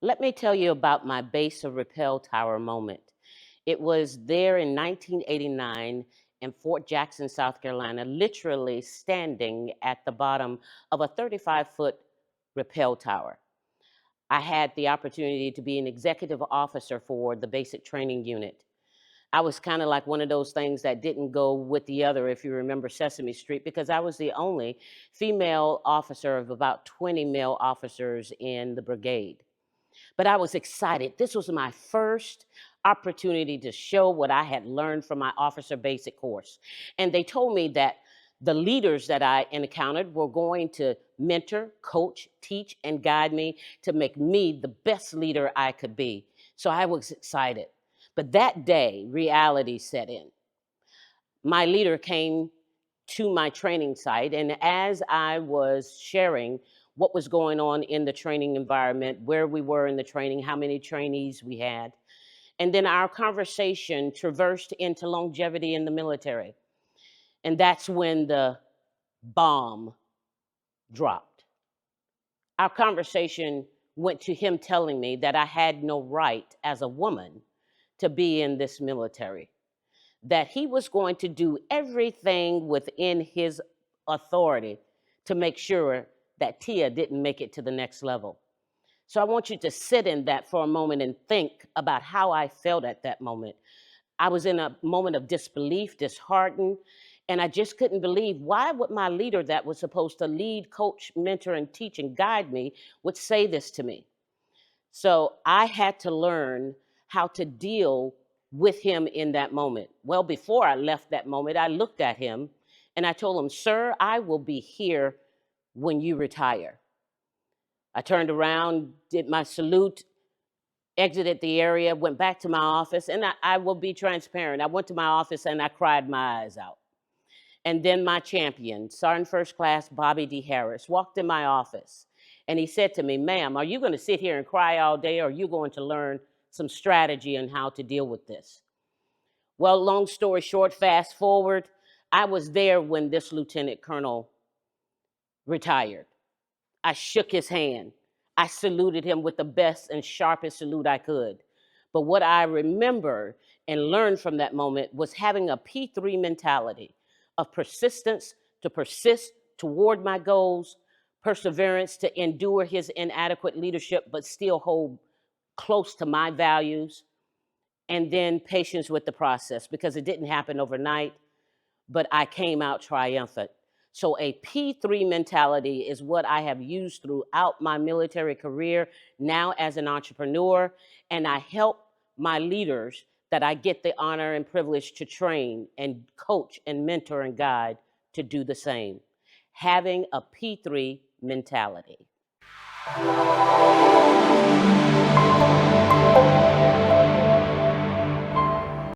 Let me tell you about my base of rappel tower moment. It was there in 1989 in Fort Jackson, South Carolina, literally standing at the bottom of a 35-foot rappel tower. I had the opportunity to be an executive officer for the basic training unit. I was kind of like one of those things that didn't go with the other, if you remember Sesame Street, because I was the only female officer of about 20 male officers in the brigade. But I was excited. This was my first opportunity to show what I had learned from my officer basic course. And they told me that the leaders that I encountered were going to mentor, coach, teach, and guide me to make me the best leader I could be. So I was excited. But that day, reality set in. My leader came to my training site, and as I was sharing what was going on in the training environment, where we were in the training, how many trainees we had, and then our conversation traversed into longevity in the military. And that's when the bomb dropped. Our conversation went to him telling me that I had no right as a woman to be in this military, that he was going to do everything within his authority to make sure that Tia didn't make it to the next level. So I want you to sit in that for a moment and think about how I felt at that moment. I was in a moment of disbelief, disheartened, and I just couldn't believe, why would my leader that was supposed to lead, coach, mentor, and teach and guide me would say this to me? So I had to learn how to deal with him in that moment. Well, before I left that moment, I looked at him and I told him, "Sir, I will be here when you retire." I turned around, did my salute, exited the area, went back to my office, and I will be transparent. I went to my office and I cried my eyes out. And then my champion, Sergeant First Class Bobby D. Harris, walked in my office and he said to me, "Ma'am, are you going to sit here and cry all day, or are you going to learn some strategy on how to deal with this?" Well, long story short, fast forward, I was there when this lieutenant colonel retired. I shook his hand. I saluted him with the best and sharpest salute I could. But what I remember and learned from that moment was having a P3 mentality of persistence, to persist toward my goals, perseverance to endure his inadequate leadership, but still hold close to my values, and then patience with the process, because it didn't happen overnight, but I came out triumphant. So a P3 mentality is what I have used throughout my military career, now as an entrepreneur, and I help my leaders that I get the honor and privilege to train and coach and mentor and guide to do the same. Having a P3 mentality.